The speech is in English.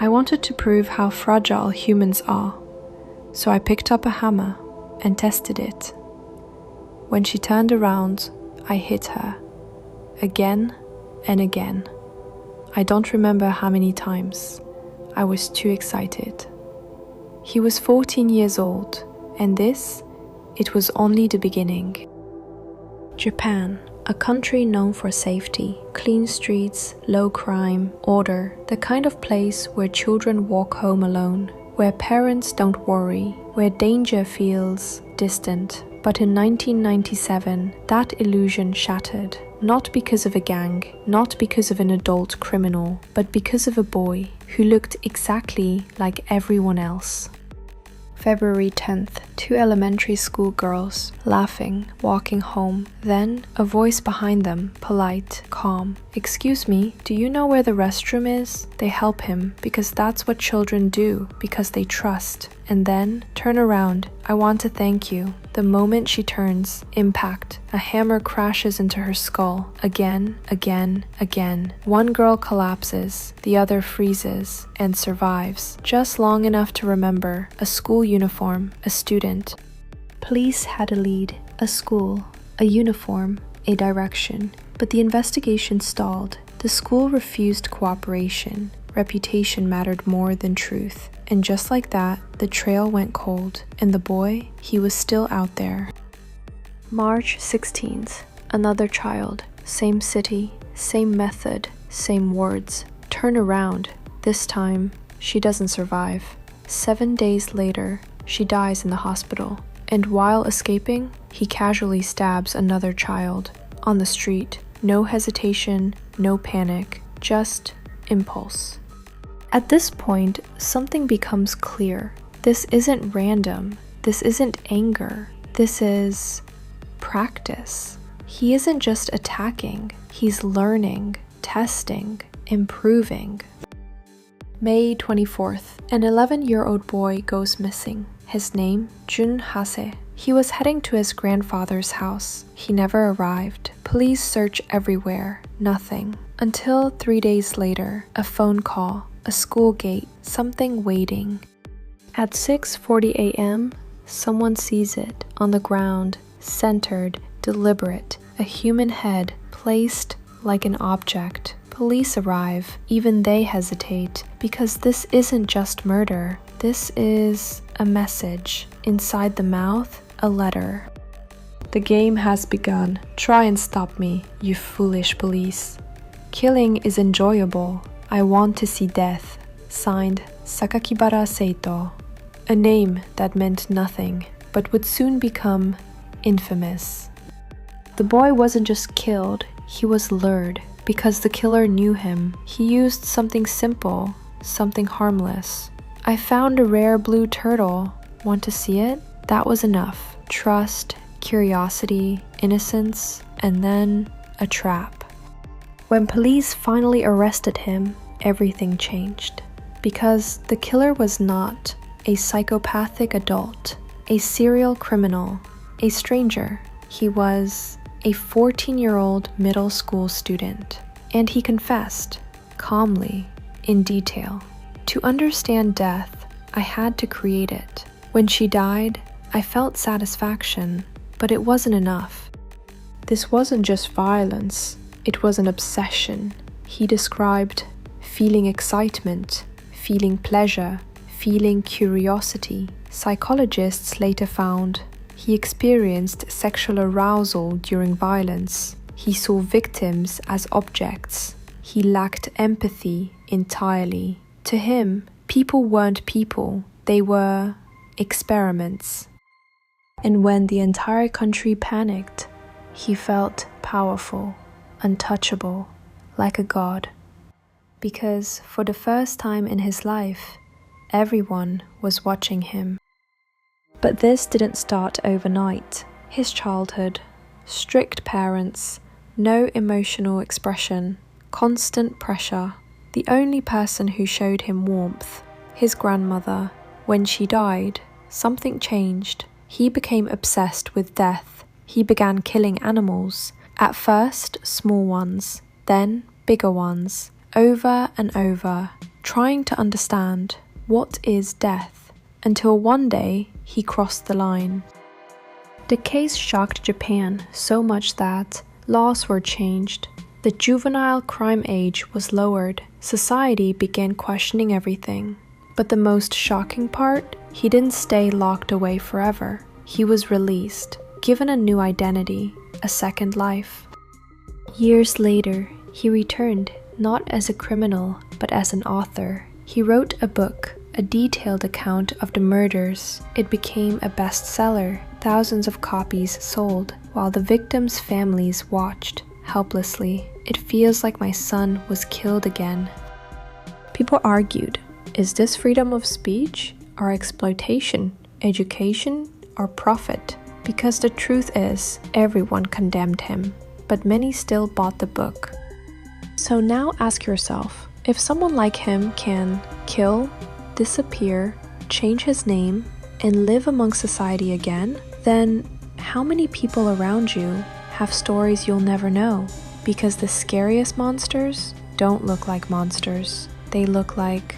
I wanted to prove how fragile humans are, so I picked up a hammer and tested it. When she turned around, I hit her, again and again. I don't remember how many times. I was too excited. He was 14 years old, and it was only the beginning. Japan, a country known for safety, clean streets, low crime, order, the kind of place where children walk home alone, where parents don't worry, where danger feels distant. But in 1997, that illusion shattered, not because of a gang, not because of an adult criminal, but because of a boy who looked exactly like everyone else. February 10th, 2 elementary school girls, laughing, walking home. Then, a voice behind them, polite, calm. "Excuse me, do you know where the restroom is?" They help him, because that's what children do, because they trust. And then, "Turn around, I want to thank you." The moment she turns, impact. A hammer crashes into her skull. Again, again, again. One girl collapses, the other freezes, and survives. Just long enough to remember a school uniform, a student. Police had a lead, a school, a uniform, a direction. But the investigation stalled. The school refused cooperation. Reputation mattered more than truth. And just like that, the trail went cold, and the boy, he was still out there. March 16th, another child, same city, same method, same words. Turn around. This time, she doesn't survive. 7 days later, she dies in the hospital. And while escaping, he casually stabs another child on the street. No hesitation, no panic, just impulse. At this point, something becomes clear. This isn't random. This isn't anger. This is practice. He isn't just attacking. He's learning, testing, improving. May 24th, an 11-year-old boy goes missing. His name, Jun Hase. He was heading to his grandfather's house. He never arrived. Police search everywhere. Nothing. Until 3 days later, a phone call. A school gate, something waiting. At 6:40 a.m., someone sees it, on the ground, centered, deliberate, a human head placed like an object. Police arrive, even they hesitate, because this isn't just murder. This is a message. Inside the mouth, a letter. "The game has begun. Try and stop me, you foolish police. Killing is enjoyable. I want to see death." Signed, Sakakibara Seito. A name that meant nothing, but would soon become infamous. The boy wasn't just killed, he was lured, because the killer knew him. He used something simple, something harmless. "I found a rare blue turtle. Want to see it?" That was enough. Trust, curiosity, innocence, and then a trap. When police finally arrested him, everything changed. Because the killer was not a psychopathic adult, a serial criminal, a stranger. He was a 14-year-old middle school student. And he confessed, calmly, in detail. To understand death, I had to create it. When she died, I felt satisfaction, but it wasn't enough. This wasn't just violence. It was an obsession. He described feeling excitement, feeling pleasure, feeling curiosity. Psychologists later found he experienced sexual arousal during violence. He saw victims as objects. He lacked empathy entirely. To him, people weren't people. They were experiments. And when the entire country panicked, he felt powerful, untouchable, like a god. Because for the first time in his life, everyone was watching him. But this didn't start overnight. His childhood, strict parents, no emotional expression, constant pressure. The only person who showed him warmth, his grandmother. When she died, something changed. He became obsessed with death. He began killing animals. At first, small ones, then bigger ones, over and over. trying to understand what is death, until one day he crossed the line. The case shocked Japan so much that laws were changed. The juvenile crime age was lowered. Society began questioning everything. But the most shocking part, he didn't stay locked away forever. He was released, given a new identity, a second life. Years later, he returned, not as a criminal, but as an author. He wrote a book, a detailed account of the murders. It became a bestseller. Thousands of copies sold, while the victims' families watched helplessly. It feels like my son was killed again. People argued, is this freedom of speech or exploitation, education or profit? Because the truth is, everyone condemned him, but many still bought the book. So now ask yourself, if someone like him can kill, disappear, change his name, and live among society again, then how many people around you have stories you'll never know? Because the scariest monsters don't look like monsters. They look like